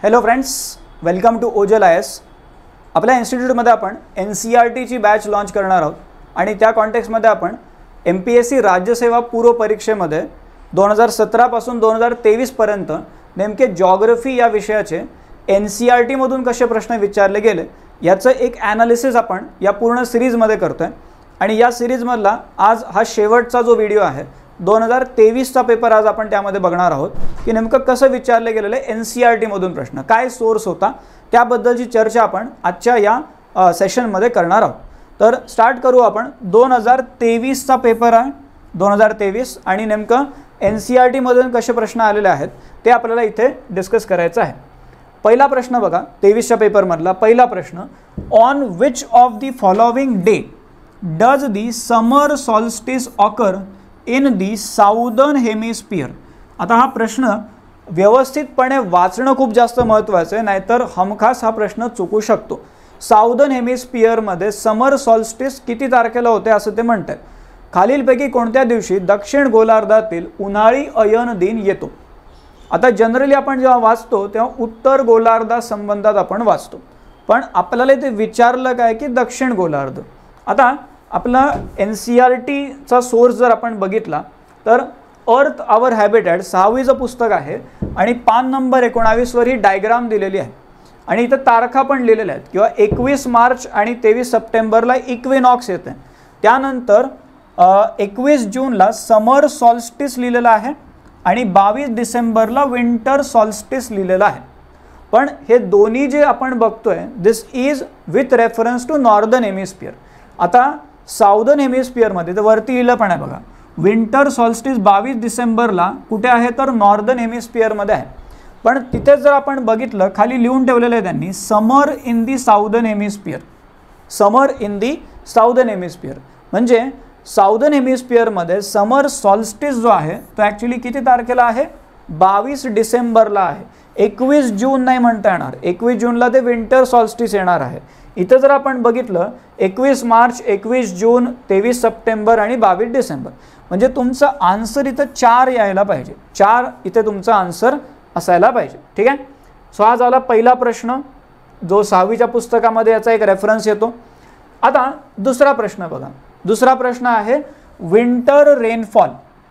Hello friends, welcome to Ojal IAS. आपल्या इन्स्टिट्यूटमध्ये आपण NCERTची बॅच लॉन्च करणार आहोत आणि त्या कॉन्टेक्स्टमध्ये आपण MPSC राज्यसेवा पूर्व परीक्षेमध्ये 2017 पासून 2023 पर्यंत नेमके जॉग्राफी या विषयाचे NCERT मधून कसे प्रश्न विचारले गेले याचं एक ॲनालिसिस आपण या पूर्ण सिरीजमध्ये करतोय. आणि या सिरीजमधला आज हा शेवटचा जो व्हिडिओ आहे 2023चा पेपर आज आपण त्यामध्ये बघणार आहोत की नेमकं कसं विचारले गेलेले NCERT मधून प्रश्न, काय सोर्स होता, त्याबद्दलची चर्चा आपण आजच्या या सेशनमध्ये करणार आहोत. तर स्टार्ट करू आपण. 2023चा पेपर आहे 2023 आणि नेमकं NCERT मधून कसे प्रश्न आलेले आहेत ते आपल्याला इथे डिस्कस करायचं आहे. पहिला प्रश्न बघा, 23च्या पेपरमधला पहिला प्रश्न, on which of the following day does the summer solstice occur in the southern hemisphere. आता हा प्रश्न व्यवस्थितपणे वाचणं खूप जास्त महत्त्वाचं आहे, नाहीतर हमखास हा प्रश्न चुकू शकतो. साऊदर्न हेमिस्फियरमध्ये समर सॉल्स्टिस किती तारखेला होते असं ते म्हणतात. खालीलपैकी कोणत्या दिवशी दक्षिण गोलार्धातील उन्हाळी अयन दिन येतो. आता जनरली आपण जेव्हा वाचतो तेव्हा उत्तर गोलार्धा संबंधात आपण वाचतो, पण आपल्याला ते विचारलं काय की दक्षिण गोलार्ध. आता आपला NCERTचा सोर्स जर आपण बघितला तर अर्थ आवर हॅबिटॅट 6वीचं पुस्तक आहे आणि पान नंबर 19 वर ही डायग्राम दिलेली आहे आणि इथं तारखा पण लिहिलेल्या आहेत. किंवा 21 मार्च आणि 23 सप्टेंबरला इक्विनॉक्स येते. त्यानंतर 21 जूनला समर सॉल्स्टिस लिहिलेला आहे आणि 22 डिसेंबरला विंटर सॉल्स्टिस लिहिलेला आहे. पण हे दोन्ही जे आपण बघतोय this is with reference to northern hemisphere. आता साऊदर्न हेमिस्फियरमध्ये तर वरती लिहिलं पण आहे बघा, विंटर सॉल्स्टिस 22 डिसेंबरला कुठे आहे तर नॉर्दर्न हेमिस्फियरमध्ये आहे. पण तिथे जर आपण बघितलं खाली लिहून ठेवलेलं आहे त्यांनी summer in the southern hemisphere. Summer in the southern hemisphere म्हणजे साऊदर्न हेमिस्फियरमध्ये समर सॉल्स्टिस जो आहे तो ॲक्च्युली किती तारखेला आहे 22 डिसेंबरला आहे. 21 जून नाही म्हणता येणार, 21 जूनला ते विंटर सॉल्स्टिस येणार आहे. इथं जर आपण बघितलं 21 मार्च 21 जून 23 सप्टेंबर आणि 22 डिसेंबर म्हणजे तुमचं आन्सर इथं 4 यायला पाहिजे. 4 इथे तुमचं आन्सर असायला पाहिजे. ठीक आहे. सो हा झाला पहिला प्रश्न जो 6वीच्या पुस्तकामध्ये याचा एक रेफरन्स येतो. आता दुसरा प्रश्न बघा. दुसरा प्रश्न आहे winter rainfall.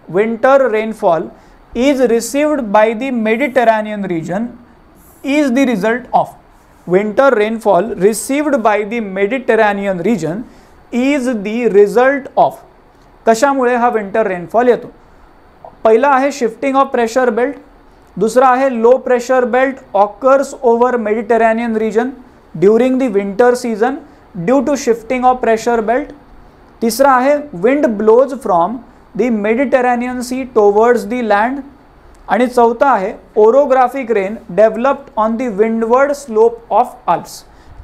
Winter rainfall is received by the Mediterranean region is the result of. winter rainfall received by the Mediterranean region is the result of. कशामुळे हा विंटर रेनफॉल येतो. पहिला आहे शिफ्टिंग ऑफ प्रेशर बेल्ट, दुसरा आहे low pressure belt occurs over Mediterranean region during the winter season due to shifting of pressure belt, तिसरा आहे wind blows from the Mediterranean sea towards the land आणि चौथा आहे orographic rain developed on the windward slope of Alps.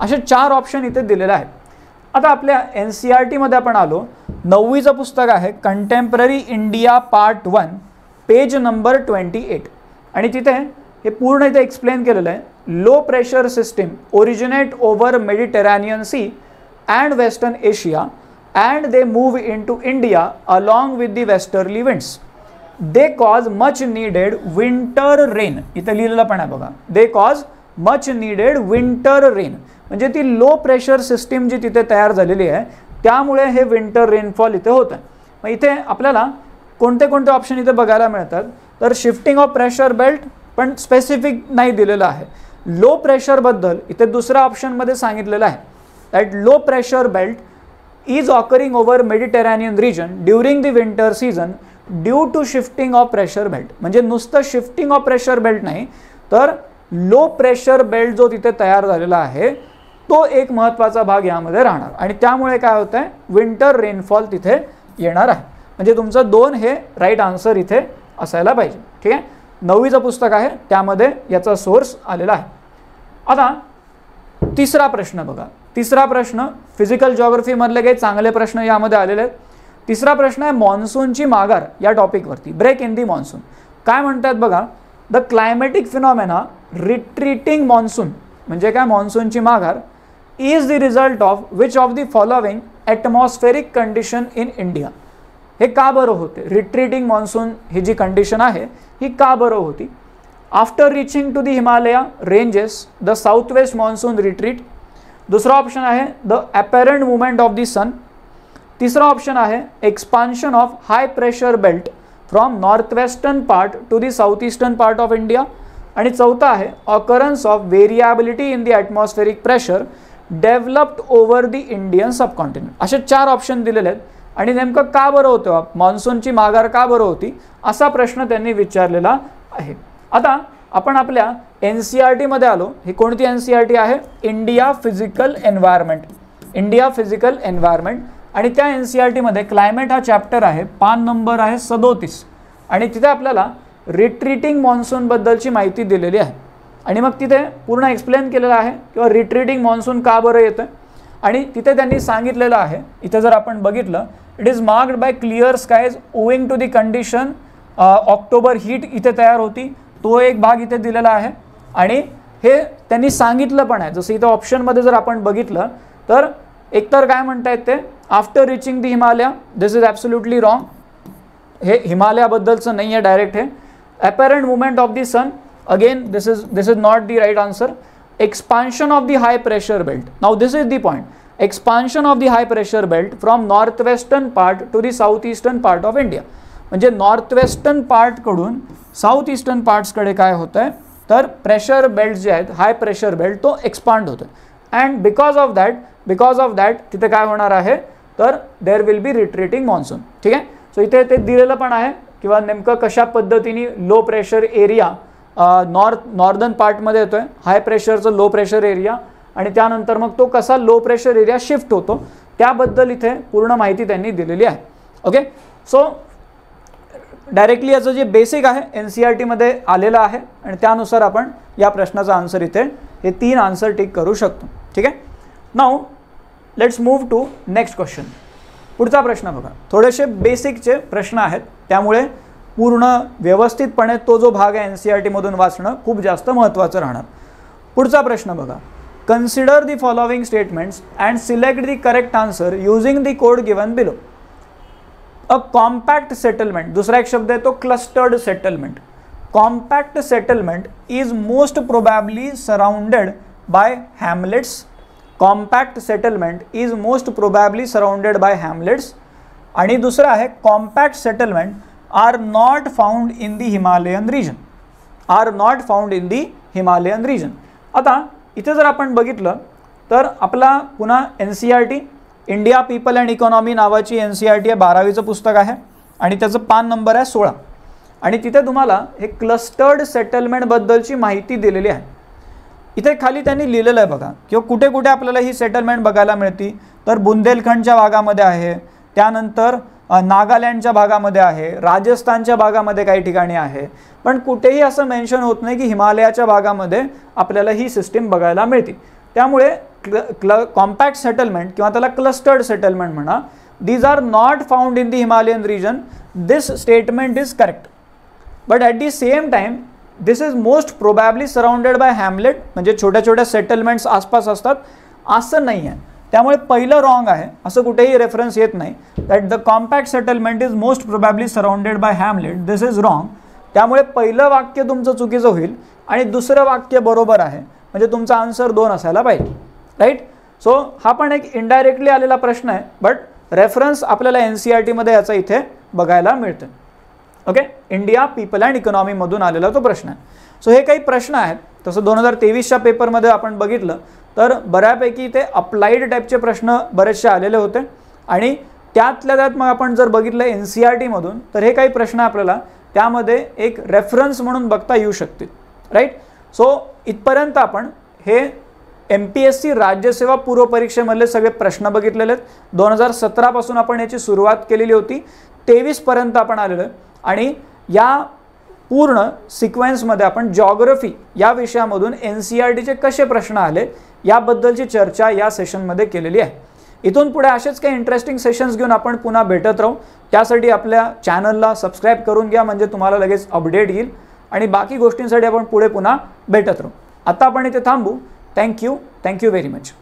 असे 4 option इथे दिलेले आहेत. आता आपल्या NCERT मध्ये आपण आलो. 9वीचं पुस्तक आहे contemporary India part 1 page number 28 आणि तिथे हे पूर्ण इथे एक्सप्लेन केलेलं आहे. Low pressure system originate over Mediterranean sea and western Asia and they move into India along with the westerly winds. They cause much needed winter rain. इथे लिहिलेलं पण आहे बघा, they cause much needed winter rain म्हणजे ती low pressure system जी तिथे तयार झालेली आहे त्यामुळे हे विंटर रेनफॉल इथे होतं. मग इथे आपल्याला कोणते कोणते ऑप्शन इथे बघायला मिळतात तर शिफ्टिंग ऑफ प्रेशर बेल्ट पण स्पेसिफिक नाही दिलेलं आहे. लो प्रेशरबद्दल इथे दुसऱ्या ऑप्शनमध्ये सांगितलेलं आहे that low pressure belt is occurring over Mediterranean region during the winter season due to shifting of pressure belt म्हणजे नुसतं शिफ्टिंग ऑफ प्रेशर बेल्ट नाही तर लो प्रेशर बेल्ट जो तिथे तयार झालेला आहे तो एक महत्त्वाचा भाग यामध्ये राहणार आणि त्यामुळे काय होतं आहे विंटर रेनफॉल तिथे येणार आहे. म्हणजे तुमचं 2 हे राईट आन्सर इथे असायला पाहिजे. ठीक आहे. 9वीचं पुस्तक आहे त्यामध्ये याचा सोर्स आलेला आहे. आता तिसरा प्रश्न बघा. तिसरा प्रश्न फिजिकल जॉग्राफीमधले काही चांगले प्रश्न यामध्ये आलेले आहेत. तिसरा प्रश्न आहे मॉन्सूनची माघार या टॉपिकवरती. ब्रेक इन दी मॉन्सून काय म्हणतात बघा. The climatic phenomena retreating monsoon म्हणजे काय मॉन्सूनची माघार is the result of which of the following atmospheric condition in India. हे का बरं होते. रिट्रीटिंग मॉन्सून ही जी कंडिशन आहे ही का बरं होती. After reaching to the Himalaya ranges the south west monsoon retreat. दुसरा ऑप्शन आहे the apparent movement of the sun. तिसरा ऑप्शन आहे expansion of high pressure belt from north western part to the south eastern part of India. आणि चौथा आहे occurrence of variability in the atmospheric pressure developed over the Indian subcontinent. असे 4 option दिलेले आहेत आणि नेमकं का बरं होतं, मॉन्सूनची माघार का बरं होती, असा प्रश्न त्यांनी विचारलेला आहे. आता आपण आपल्या NCERT मध्ये आलो. ही कोणती NCERT आहे? India physical environment. India physical environment. आणि त्या NCERT मध्ये क्लायमेट हा चॅप्टर आहे, पान नंबर आहे 37 आणि तिथे आपल्याला रिट्रीटिंग मॉन्सून बद्दलची माहिती दिलेली आहे. आणि मग तिथे पूर्ण एक्सप्लेन केलेलं आहे किंवा रिट्रीटिंग मॉन्सून का बरं येतं. आणि तिथे त्यांनी सांगितलेलं आहे, इथे जर आपण बघितलं, it is marked by clear skies owing to the condition October heat इथे तयार होती. तो एक भाग इथे दिलेला आहे. आणि हे त्यांनी सांगितलं पण आहे. जसं इथं ऑप्शनमध्ये जर आपण बघितलं तर एकतर काय म्हणतायत ते, after reaching the Himalaya, this is absolutely wrong. हे हिमालयाबद्दलचं नाही आहे डायरेक्ट. हे apparent movement of the sun, again this is not the right answer. Expansion of the high pressure belt, now this is the point. Expansion of the high pressure belt from north western part to the south eastern part of India. म्हणजे north western पार्टकडून south eastern पार्ट्सकडे काय होतं आहे तर pressure belt जे आहेत, high pressure belt, तो एक्सपांड होतो. अँड बिकॉज ऑफ दॅट तिथे काय होणार आहे तर there will be retreating monsoon. ठीक आहे. सो इथे ते दिलेलं पण आहे किंवा नेमकं कशा पद्धतीने लो प्रेशर एरिया नॉर्दर्न पार्टमध्ये येतोय, हाय प्रेशरचं लो प्रेशर एरिया, आणि त्यानंतर मग तो कसा लो प्रेशर एरिया शिफ्ट होतो त्याबद्दल इथे पूर्ण माहिती त्यांनी दिलेली आहे. ओके. सो डायरेक्टली याचं जे बेसिक आहे NCERT मध्ये आलेलं आहे आणि त्यानुसार आपण या प्रश्नाचा आन्सर इथे हे 3 आन्सर टिक करू शकतो. ठीक आहे. Now let's move to next question. पुढचा प्रश्न बघा. थोडेसे बेसिकचे प्रश्न आहेत, त्यामुळे पूर्ण व्यवस्थितपणे तो जो भाग आहे NCERT मधून वाचणं खूप जास्त महत्त्वाचं राहणार. पुढचा प्रश्न बघा. Consider the following statements and select the correct answer using the code given below. A compact settlement, दुसरा एक शब्द आहे तो clustered settlement. Compact settlement is most probably surrounded by hamlets. Compact settlement is most probably surrounded by hamlets. आणि दुसरा आहे compact settlement are not found in the Himalayan region. Are not found in the Himalayan region. आता इथे जर आपण बघितलं तर आपला पुन्हा NCERT India people and economy नावाची NCERT आहे, 12वीचं पुस्तक आहे आणि त्याचं पान नंबर आहे 16. आणि तिथे तुम्हाला हे क्लस्टर्ड सेटलमेंटबद्दलची माहिती दिलेली आहे. इथे खाली त्यांनी लिहिलेलं आहे बघा, किंवा कुठे कुठे आपल्याला ही सेटलमेंट बघायला मिळते तर बुंदेलखंडच्या भागामध्ये आहे, त्यानंतर नागालँडच्या भागामध्ये आहे, राजस्थानच्या भागामध्ये काही ठिकाणी आहे, पण कुठेही असं मेन्शन होत नाही की हिमालयाच्या भागामध्ये आपल्याला ही सिस्टीम बघायला मिळते. त्यामुळे कॉम्पॅक्ट सेटलमेंट किंवा त्याला क्लस्टर्ड सेटलमेंट म्हणा, these are not found in the Himalayan region. This statement is correct, but at the same time this is most probably surrounded by hamlet. म्हणजे छोट्या छोट्या सेटलमेंट्स आसपास असतात असं नाही आहे. त्यामुळे पहिलं रॉंग आहे, असं कुठेही रेफरन्स येत नाही that the compact settlement is most probably surrounded by Hamlet. This is wrong. त्यामुळे पहिलं वाक्य तुमचं चुकीचं होईल आणि दुसरं वाक्य बरोबर आहे, म्हणजे तुमचा आन्सर 2 असायला पाहिजे. राईट. सो हा पण एक इनडायरेक्टली आलेला प्रश्न आहे, बट रेफरन्स आपल्याला NCERT मध्ये याचा इथे बघायला मिळतं. ओके. इंडिया पीपल अँड इकॉनॉमीमधून आलेला तो प्रश्न आहे. सो हे काही प्रश्न आहेत. तसं 2023च्या पेपरमध्ये आपण बघितलं तर बऱ्यापैकी ते अप्लाइड टाईपचे प्रश्न बरेचसे आलेले होते आणि त्यातल्या त्यात मग आपण जर बघितलं NCERT मधून तर हे काही प्रश्न आपल्याला त्यामध्ये एक रेफरन्स म्हणून बघता येऊ शकतील. राईट. सो इथपर्यंत आपण हे MPSC राज्यसेवा पूर्व परीक्षेमधले सगळे प्रश्न बघितलेले आहेत. 2017 पासून आपण याची सुरुवात केलेली होती, 23 पर्यंत आपण आलेलो आहे आणि या पूर्ण सिक्वेन्समध्ये आपण जॉग्रफी या विषयामधून NCERTचे कसे प्रश्न आले याबद्दलची चर्चा या सेशनमध्ये केलेली आहे. इथून पुढे असेच काही इंटरेस्टिंग सेशन्स घेऊन आपण पुन्हा भेटत राहू. त्यासाठी आपल्या चॅनलला सबस्क्राईब करून घ्या, म्हणजे तुम्हाला लगेच अपडेट येईल आणि बाकी गोष्टींसाठी आपण पुढे पुन्हा भेटत राहू. आता आपण इथे थांबू. Thank you very much.